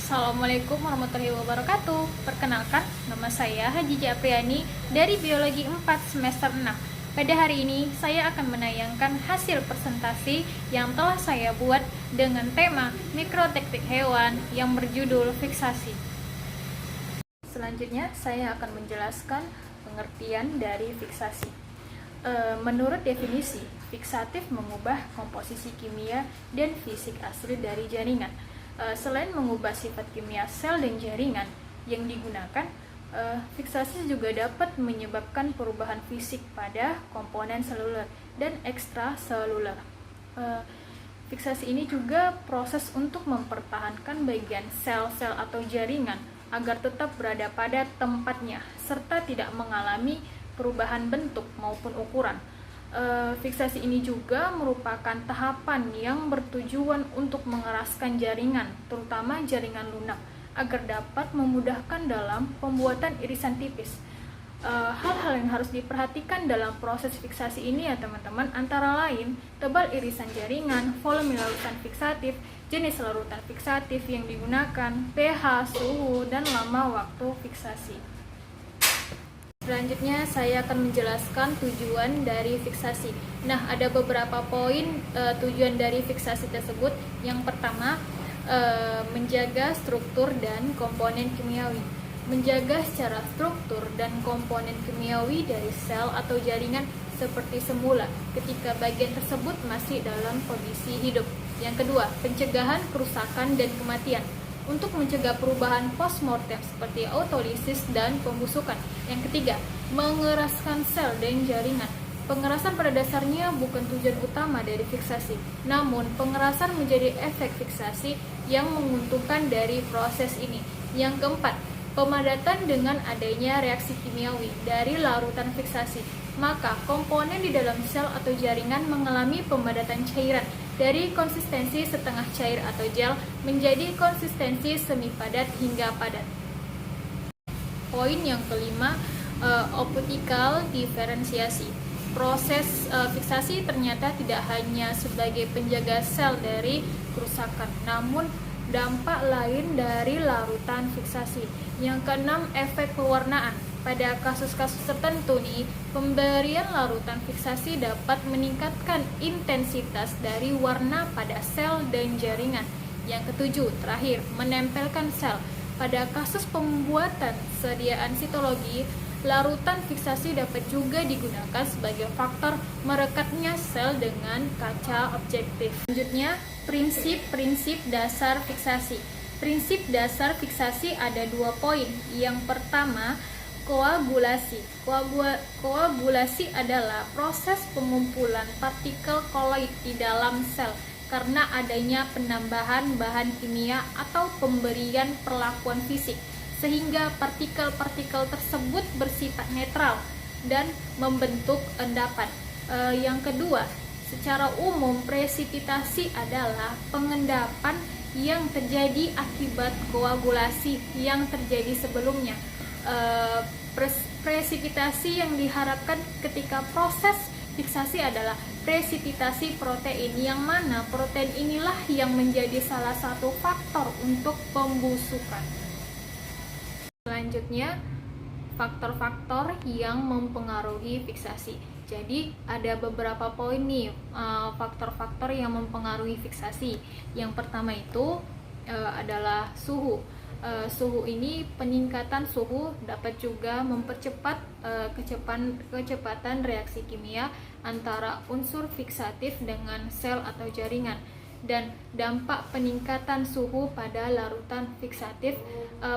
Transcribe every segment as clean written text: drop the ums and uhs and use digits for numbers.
Assalamualaikum warahmatullahi wabarakatuh. Perkenalkan, nama saya Haji Apriani dari Biologi 4 semester 6. Pada hari ini, saya akan menayangkan hasil presentasi yang telah saya buat dengan tema mikroteknik hewan yang berjudul fiksasi. Selanjutnya, saya akan menjelaskan pengertian dari fiksasi. Menurut definisi, fiksatif mengubah komposisi kimia dan fisik asli dari jaringan. Selain mengubah sifat kimia sel dan jaringan yang digunakan, fiksasi juga dapat menyebabkan perubahan fisik pada komponen seluler dan ekstraseluler. Fiksasi ini juga proses untuk mempertahankan bagian sel-sel atau jaringan agar tetap berada pada tempatnya serta tidak mengalami perubahan bentuk maupun ukuran. Fiksasi ini juga merupakan tahapan yang bertujuan untuk mengeraskan jaringan, terutama jaringan lunak, agar dapat memudahkan dalam pembuatan irisan tipis. Hal-hal yang harus diperhatikan dalam proses fiksasi ini ya teman-teman, antara lain tebal irisan jaringan, volume larutan fiksatif, jenis larutan fiksatif yang digunakan, pH, suhu, dan lama waktu fiksasi. Selanjutnya saya akan menjelaskan tujuan dari fiksasi. Nah, ada beberapa poin tujuan dari fiksasi tersebut. Yang pertama, menjaga struktur dan komponen kimiawi. Menjaga secara struktur dan komponen kimiawi dari sel atau jaringan seperti semula ketika bagian tersebut masih dalam kondisi hidup. Yang kedua, pencegahan kerusakan dan kematian. Untuk mencegah perubahan postmortem seperti autolisis dan pembusukan. Yang ketiga, mengeraskan sel dan jaringan. Pengerasan pada dasarnya bukan tujuan utama dari fiksasi, namun pengerasan menjadi efek fiksasi yang menguntungkan dari proses ini. Yang keempat, pemadatan dengan adanya reaksi kimiawi dari larutan fiksasi. Maka komponen di dalam sel atau jaringan mengalami pemadatan cairan dari konsistensi setengah cair atau gel menjadi konsistensi semi padat hingga padat. Poin yang kelima, optical diferensiasi. Proses fiksasi ternyata tidak hanya sebagai penjaga sel dari kerusakan, namun dampak lain dari larutan fiksasi. Yang keenam, efek pewarnaan. Pada kasus-kasus tertentu nih, pemberian larutan fiksasi dapat meningkatkan intensitas dari warna pada sel dan jaringan. Yang ketujuh, terakhir, menempelkan sel. Pada kasus pembuatan sediaan sitologi, larutan fiksasi dapat juga digunakan sebagai faktor merekatnya sel dengan kaca objektif. Selanjutnya, prinsip-prinsip dasar fiksasi. Prinsip dasar fiksasi ada 2 poin. Yang pertama, koagulasi. Koagulasi adalah proses pengumpulan partikel koloid di dalam sel karena adanya penambahan bahan kimia atau pemberian perlakuan fisik, sehingga partikel-partikel tersebut bersifat netral dan membentuk endapan. Yang kedua, secara umum presipitasi adalah pengendapan yang terjadi akibat koagulasi yang terjadi sebelumnya. Presipitasi yang diharapkan ketika proses fiksasi adalah presipitasi protein, yang mana protein inilah yang menjadi salah satu faktor untuk pembusukan. Selanjutnya, faktor-faktor yang mempengaruhi fiksasi. Jadi ada beberapa poin nih, faktor-faktor yang mempengaruhi fiksasi. Yang pertama itu adalah suhu. Suhu ini, peningkatan suhu dapat juga mempercepat kecepatan reaksi kimia antara unsur fiksatif dengan sel atau jaringan. Dan dampak peningkatan suhu pada larutan fiksatif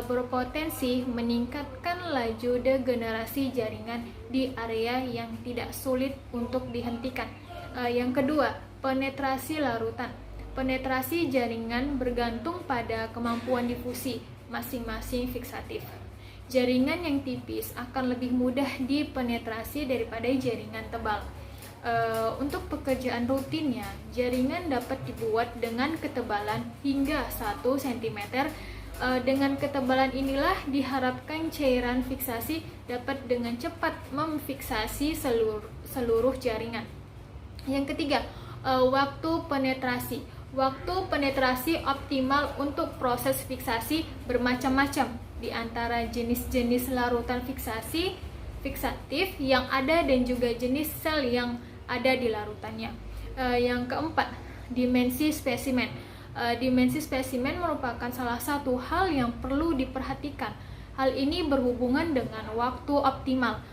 berpotensi meningkatkan laju degenerasi jaringan di area yang tidak sulit untuk dihentikan. Yang kedua, penetrasi larutan. Penetrasi jaringan bergantung pada kemampuan difusi masing-masing fiksatif. Jaringan yang tipis akan lebih mudah dipenetrasi daripada jaringan tebal. Untuk pekerjaan rutinnya, jaringan dapat dibuat dengan ketebalan hingga 1 cm. Dengan ketebalan inilah diharapkan cairan fiksasi dapat dengan cepat memfiksasi seluruh jaringan. Yang ketiga, waktu penetrasi. Waktu penetrasi optimal untuk proses fiksasi bermacam-macam di antara jenis-jenis larutan fiksatif yang ada dan juga jenis sel yang ada di larutannya. Yang keempat, dimensi spesimen. Dimensi spesimen merupakan salah satu hal yang perlu diperhatikan. Hal ini berhubungan dengan waktu optimal,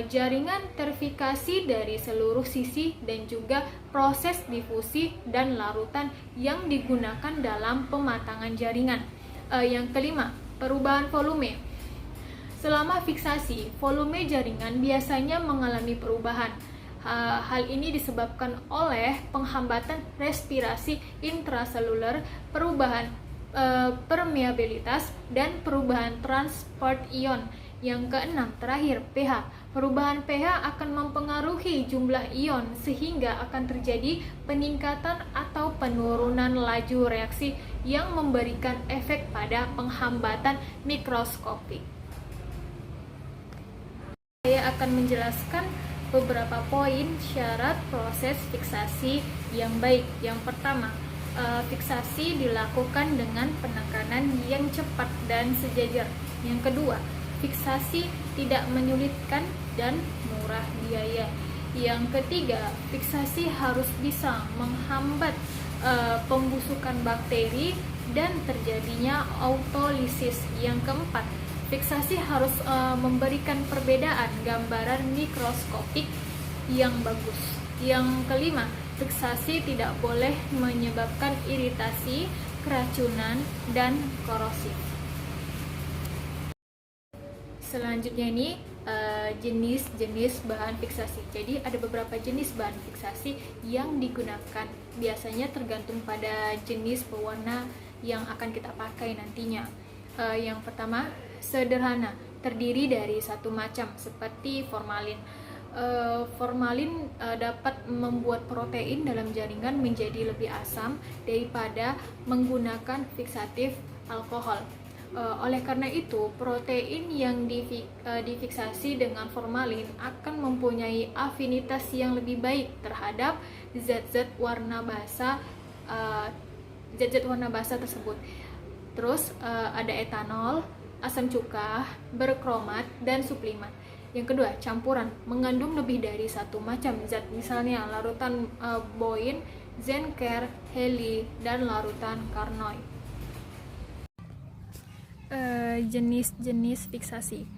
jaringan terfikasi dari seluruh sisi, dan juga proses difusi dan larutan yang digunakan dalam pematangan jaringan. Yang kelima, perubahan volume. Selama fiksasi, volume jaringan biasanya mengalami perubahan. Hal ini disebabkan oleh penghambatan respirasi intraseluler, perubahan permeabilitas, dan perubahan transport ion. Yang keenam, terakhir, pH. Perubahan pH akan mempengaruhi jumlah ion sehingga akan terjadi peningkatan atau penurunan laju reaksi yang memberikan efek pada penghambatan mikroskopik. Saya akan menjelaskan beberapa poin syarat proses fiksasi yang baik. Yang pertama, fiksasi dilakukan dengan penekanan yang cepat dan sejajar. Yang kedua, fiksasi tidak menyulitkan dan murah biaya. Yang ketiga, fiksasi harus bisa menghambat pembusukan bakteri dan terjadinya autolisis. Yang keempat, fiksasi harus memberikan perbedaan gambaran mikroskopik yang bagus. Yang kelima, fiksasi tidak boleh menyebabkan iritasi, keracunan, dan korosi. Selanjutnya ini jenis-jenis bahan fiksasi. Jadi ada beberapa jenis bahan fiksasi yang digunakan. Biasanya tergantung pada jenis pewarna yang akan kita pakai nantinya. Yang pertama, sederhana, terdiri dari satu macam seperti formalin. Formalin dapat membuat protein dalam jaringan menjadi lebih asam daripada menggunakan fiksatif alkohol. Oleh karena itu, protein yang difiksasi dengan formalin akan mempunyai afinitas yang lebih baik terhadap zat-zat warna basa tersebut. Terus ada etanol, asam cuka, berkromat, dan suplimat. Yang kedua, campuran, mengandung lebih dari satu macam zat, misalnya larutan Boyne, Zenker, Heli, dan larutan Carnoy. Jenis-jenis fiksasi.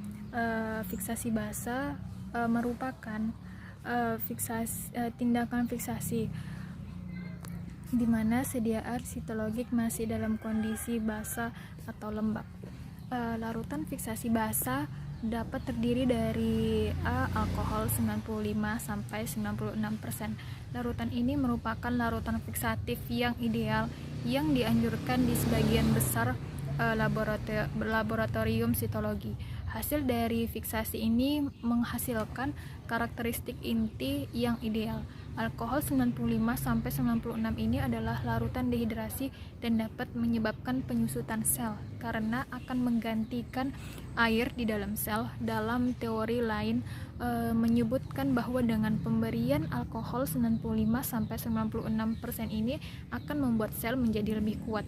Fiksasi basa merupakan tindakan fiksasi di mana sediaan sitologik masih dalam kondisi basa atau lembab. Larutan fiksasi basa dapat terdiri dari alkohol 95-96%. Larutan ini merupakan larutan fiksatif yang ideal yang dianjurkan di sebagian besar laboratorium sitologi. Hasil dari fiksasi ini menghasilkan karakteristik inti yang ideal. Alkohol 95-96 ini adalah larutan dehidrasi dan dapat menyebabkan penyusutan sel karena akan menggantikan air di dalam sel. Dalam teori lain menyebutkan bahwa dengan pemberian alkohol 95-96% ini akan membuat sel menjadi lebih kuat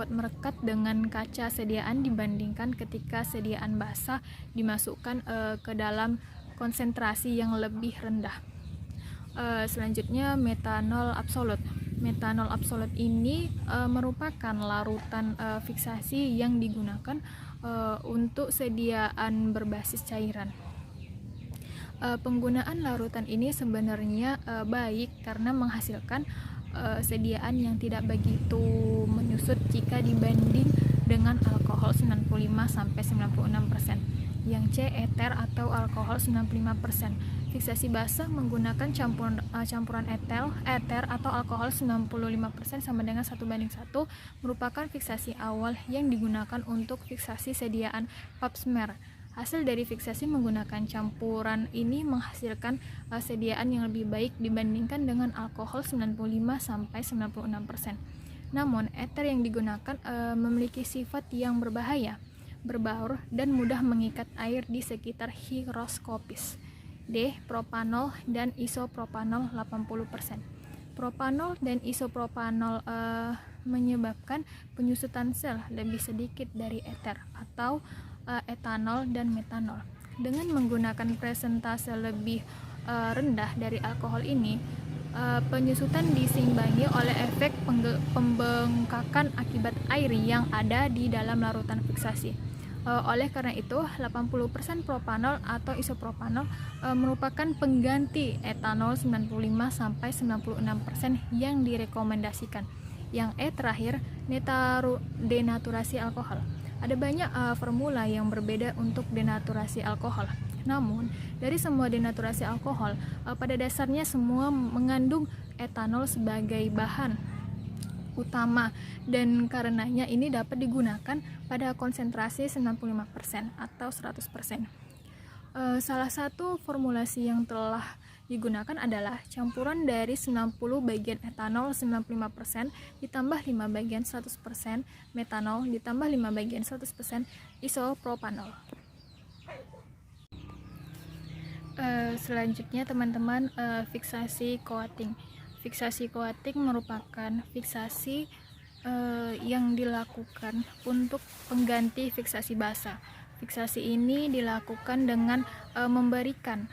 merekat dengan kaca sediaan dibandingkan ketika sediaan basah dimasukkan ke dalam konsentrasi yang lebih rendah. Selanjutnya, metanol absolut. Metanol absolut ini merupakan larutan fiksasi yang digunakan untuk sediaan berbasis cairan. Penggunaan larutan ini sebenarnya baik karena menghasilkan sediaan yang tidak begitu menyusut jika dibanding dengan alkohol 95-96%. Yang C, eter atau alkohol 95%. Fiksasi basah menggunakan campuran eter atau alkohol 95% sama dengan 1:1 merupakan fiksasi awal yang digunakan untuk fiksasi sediaan pap smear. Hasil dari fiksasi menggunakan campuran ini menghasilkan sediaan yang lebih baik dibandingkan dengan alkohol 95-96%. Namun, eter yang digunakan memiliki sifat yang berbahaya, berbaur, dan mudah mengikat air di sekitar higroskopis. D. Propanol dan isopropanol 80%. Propanol dan isopropanol menyebabkan penyusutan sel lebih sedikit dari eter atau etanol dan metanol. Dengan menggunakan presentase lebih rendah dari alkohol ini, penyusutan diseimbangi oleh efek pembengkakan akibat air yang ada di dalam larutan fiksasi. Oleh karena itu, 80% propanol atau isopropanol merupakan pengganti etanol 95-96% yang direkomendasikan. Yang terakhir, denaturasi alkohol. Ada banyak formula yang berbeda untuk denaturasi alkohol. Namun, dari semua denaturasi alkohol, pada dasarnya semua mengandung etanol sebagai bahan utama, dan karenanya ini dapat digunakan pada konsentrasi 95% atau 100%. Salah satu formulasi yang telah digunakan adalah campuran dari 90 bagian etanol 95% ditambah 5 bagian 100% metanol ditambah 5 bagian 100% isopropanol. Selanjutnya teman-teman, fiksasi coating. Fiksasi coating merupakan fiksasi yang dilakukan untuk pengganti fiksasi basa. Fiksasi ini dilakukan dengan memberikan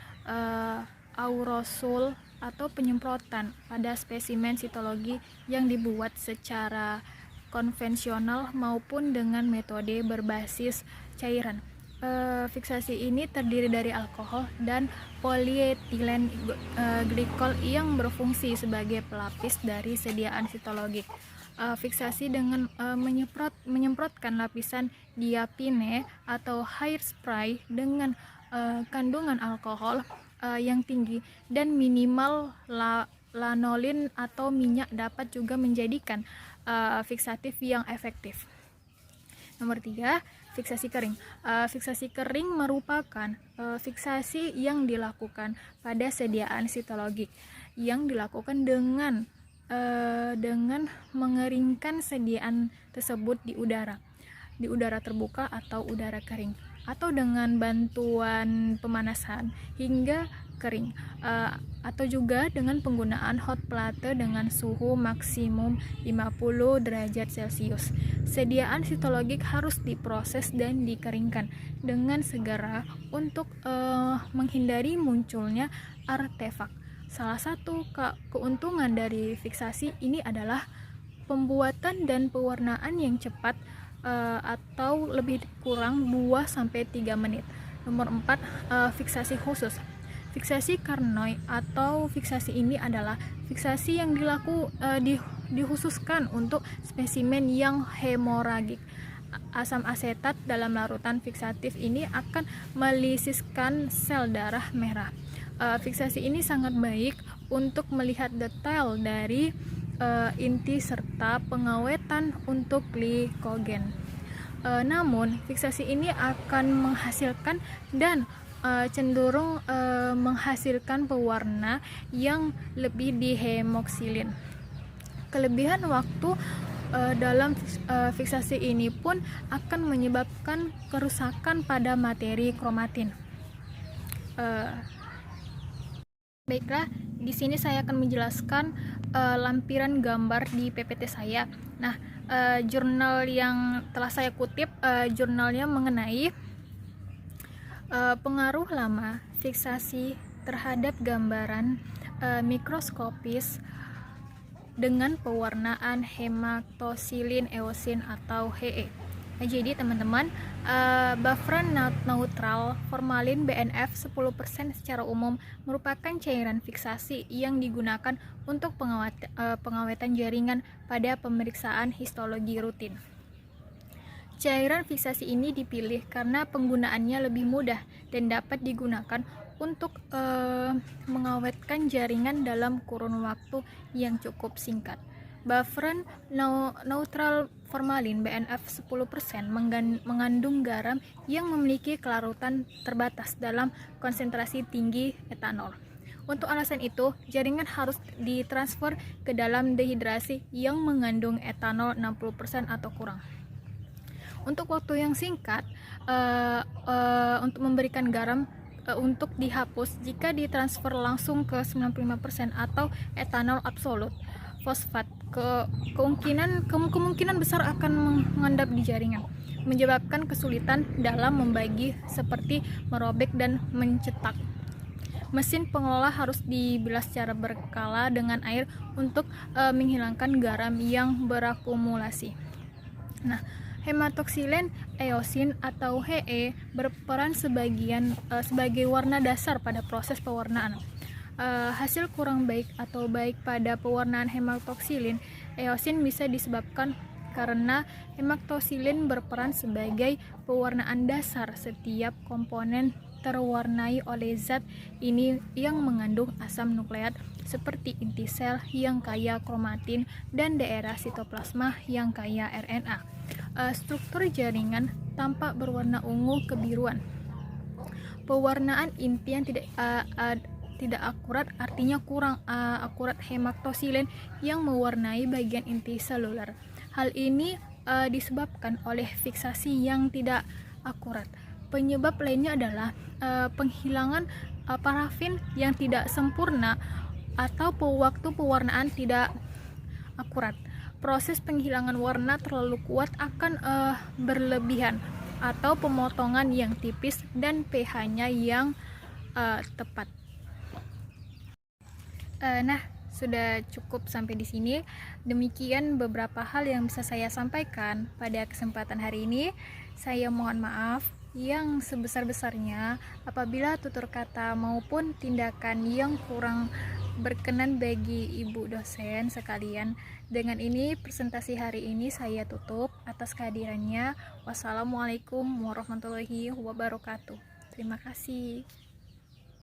aerosol atau penyemprotan pada spesimen sitologi yang dibuat secara konvensional maupun dengan metode berbasis cairan. Fiksasi ini terdiri dari alkohol dan polietilen glikol yang berfungsi sebagai pelapis dari sediaan sitologik. Fiksasi dengan menyemprotkan lapisan diapine atau hairspray dengan kandungan alkohol yang tinggi dan minimal lanolin atau minyak dapat juga menjadikan fiksatif yang efektif. Nomor 3, fiksasi kering. Fiksasi kering merupakan fiksasi yang dilakukan pada sediaan sitologik yang dilakukan dengan mengeringkan sediaan tersebut di udara terbuka atau udara kering, atau dengan bantuan pemanasan hingga kering, atau juga dengan penggunaan hot plate dengan suhu maksimum 50 derajat Celcius. Sediaan sitologik harus diproses dan dikeringkan dengan segera untuk menghindari munculnya artefak. Salah satu keuntungan dari fiksasi ini adalah pembuatan dan pewarnaan yang cepat atau lebih kurang 2-3 menit. Nomor 4, fiksasi khusus. Fiksasi Carnoy atau fiksasi ini adalah fiksasi yang dikhususkan untuk spesimen yang hemoragik. Asam asetat dalam larutan fiksatif ini akan melisiskan sel darah merah. Fiksasi ini sangat baik untuk melihat detail dari inti serta pengawetan untuk glikogen. Namun, fiksasi ini akan menghasilkan dan cenderung menghasilkan pewarna yang lebih dihemoksilin. Kelebihan waktu dalam fiksasi ini pun akan menyebabkan kerusakan pada materi kromatin. Baiklah, di sini saya akan menjelaskan lampiran gambar di PPT saya. Nah, jurnal yang telah saya kutip, jurnalnya mengenai pengaruh lama fiksasi terhadap gambaran mikroskopis dengan pewarnaan hematosilin eosin atau He. Jadi teman-teman, bufferan neutral formalin BNF 10% secara umum merupakan cairan fiksasi yang digunakan untuk pengawetan jaringan pada pemeriksaan histologi rutin. Cairan fiksasi ini dipilih karena penggunaannya lebih mudah dan dapat digunakan untuk mengawetkan jaringan dalam kurun waktu yang cukup singkat. Bufferan neutral formalin BNF 10% mengandung garam yang memiliki kelarutan terbatas dalam konsentrasi tinggi etanol. Untuk alasan itu, jaringan harus ditransfer ke dalam dehidrasi yang mengandung etanol 60% atau kurang. Untuk waktu yang singkat, untuk memberikan garam untuk dihapus jika ditransfer langsung ke 95% atau etanol absolut. Fosfat kemungkinan besar akan mengendap di jaringan, menyebabkan kesulitan dalam membagi seperti merobek dan mencetak. Mesin pengelola harus dibilas secara berkala dengan air untuk menghilangkan garam yang berakumulasi. Nah, hematoksilen eosin atau He berperan sebagai warna dasar pada proses pewarnaan. Hasil kurang baik atau baik pada pewarnaan hematoksilin eosin bisa disebabkan karena hematoksilin berperan sebagai pewarnaan dasar. Setiap komponen terwarnai oleh zat ini yang mengandung asam nukleat seperti inti sel yang kaya kromatin dan daerah sitoplasma yang kaya RNA. Struktur jaringan tampak berwarna ungu kebiruan. Pewarnaan inti yang tidak akurat artinya kurang akurat hematoksilin yang mewarnai bagian inti seluler. Hal ini disebabkan oleh fiksasi yang tidak akurat. Penyebab lainnya adalah penghilangan parafin yang tidak sempurna atau waktu pewarnaan tidak akurat. Proses penghilangan warna terlalu kuat akan berlebihan atau pemotongan yang tipis dan pH-nya yang tepat. Nah, sudah cukup sampai di sini. Demikian beberapa hal yang bisa saya sampaikan pada kesempatan hari ini. Saya mohon maaf yang sebesar-besarnya apabila tutur kata maupun tindakan yang kurang berkenan bagi ibu dosen sekalian. Dengan ini presentasi hari ini saya tutup. Atas kehadirannya, wassalamualaikum warahmatullahi wabarakatuh. Terima kasih.